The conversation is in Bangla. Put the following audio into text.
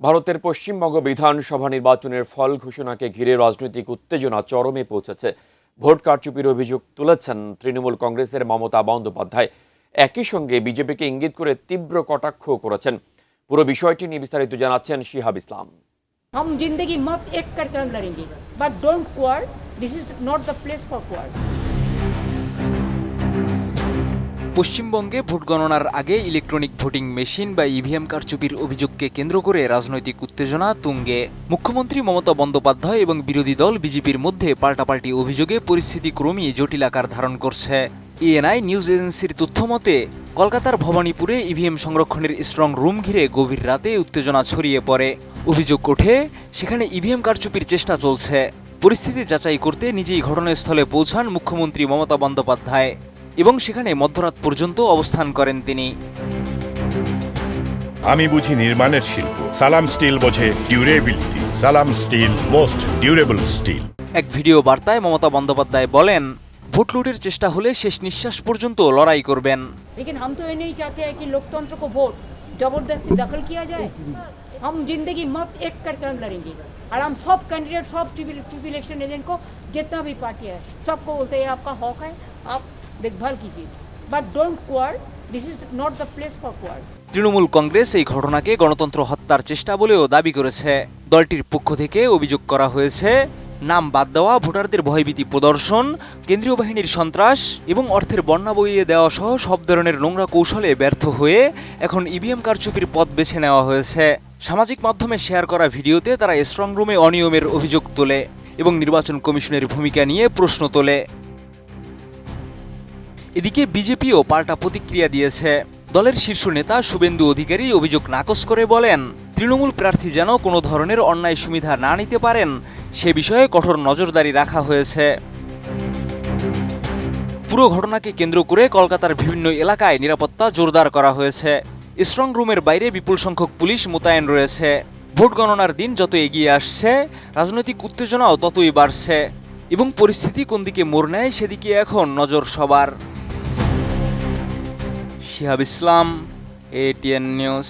ভারতের পশ্চিমবঙ্গ বিধানসভা নির্বাচনের ফল ঘোষণাকে ঘিরে রাজনৈতিক উত্তেজনা চরমে পৌঁছেছে। ভোট কারচুপির অভিযোগ তুলেছেন তৃণমূল কংগ্রেসের মমতা বন্দ্যোপাধ্যায়। একই সঙ্গে বিজেপিকে ইঙ্গিত করে তীব্র কটাক্ষ করেছেন। পুরো বিষয়টি নিয়ে বিস্তারিত জানাচ্ছেন শিহাব ইসলাম। हम जिंदगी मत एक करके हम लड़ेंगे, but don't quarrel, this is not the place for quarrel. পশ্চিমবঙ্গে ভোট গণনার আগে ইলেকট্রনিক ভোটিং মেশিন বা ইভিএম কারচুপির অভিযোগকে কেন্দ্র করে রাজনৈতিক উত্তেজনা তুঙ্গে। মুখ্যমন্ত্রী মমতা বন্দ্যোপাধ্যায় এবং বিরোধী দল বিজেপির মধ্যে পাল্টাপাল্টি অভিযোগে পরিস্থিতি ক্রমেই জটিল আকার ধারণ করছে। এএনআই নিউজ এজেন্সির তথ্য মতে কলকাতার ভবানীপুরে ইভিএম সংরক্ষণের স্ট্রং রুম ঘিরে গভীর রাতে উত্তেজনা ছড়িয়ে পড়ে। অভিযোগ ওঠে সেখানে ইভিএম কারচুপির চেষ্টা চলছে। পরিস্থিতি যাচাই করতে নিজেই ঘটনাস্থলে পৌঁছান মুখ্যমন্ত্রী মমতা বন্দ্যোপাধ্যায় এবং সেখানে মধ্যরাত পর্যন্ত অবস্থান করেন তিনি। আমি বুঝি নির্মাণের শিল্প, সালাম স্টিল বোঝে ডিউরেবিলিটি। সালাম স্টিল মোস্ট ডিউরেবল স্টিল। এক ভিডিও বার্তায় মমতা বন্দ্যোপাধ্যায় বলেন, ভোট লুটের চেষ্টা হলে শেষ নিঃশ্বাস পর্যন্ত লড়াই করবেন। लेकिन हम तो ये नहीं चाहते हैं कि लोकतंत्र को वोट जबरदस्ती दखल किया जाए। हम जिंदगी मत एक करके हम लड़ेंगे और हम सब कैंडिडेट, सब चीफ इलेक्शन एजेंट को, जितना भी पार्टी है, सबको बोलते हैं आपका हक है, आप देखभाल कीजिए, but don't quarrel, this is not the place for quarrel. Trinamool Congress এই ঘটনাকে গণতন্ত্র হত্যার চেষ্টা বলেও দাবি করেছে। দলটির পক্ষ থেকে অভিযোগ করা হয়েছে নাম বাদ দেওয়া, ভোটারদের ভয়ভীতি প্রদর্শন, কেন্দ্রীয় বাহিনীর সন্ত্রাস এবং অর্থের বন্যা বইয়ে দেওয়া সহ সব ধরনের নোংরা কৌশলে ব্যর্থ হয়ে এখন ইভিএম কারচুপির পথ বেছে নেওয়া হয়েছে। সামাজিক মাধ্যমে শেয়ার করা ভিডিওতে তারা স্ট্রং রুমে অনিয়মের অভিযোগ তোলে এবং নির্বাচন কমিশনের ভূমিকা নিয়ে প্রশ্ন তোলে। এদিকে বিজেপিও পাল্টা প্রতিক্রিয়া দিয়েছে। দলের শীর্ষ নেতা শুভেন্দু অধিকারী অভিযোগ নাকচ করে বলেন, তৃণমূল প্রার্থী যেন কোনো ধরনের অন্যায় সুবিধা না নিতে পারেন সে বিষয়ে কঠোর নজরদারি রাখা হয়েছে। পুরো ঘটনাকে কেন্দ্র করে কলকাতার বিভিন্ন এলাকায় নিরাপত্তা জোরদার করা হয়েছে। স্ট্রং রুমের বাইরে বিপুল সংখ্যক পুলিশ মোতায়েন রয়েছে। ভোট গণনার দিন যত এগিয়ে আসছে রাজনৈতিক উত্তেজনাও ততই বাড়ছে এবং পরিস্থিতি কোন দিকে মোড় নেয় সেদিকে এখন নজর সবার। শিহাব ইসলাম, এটিএন নিউজ।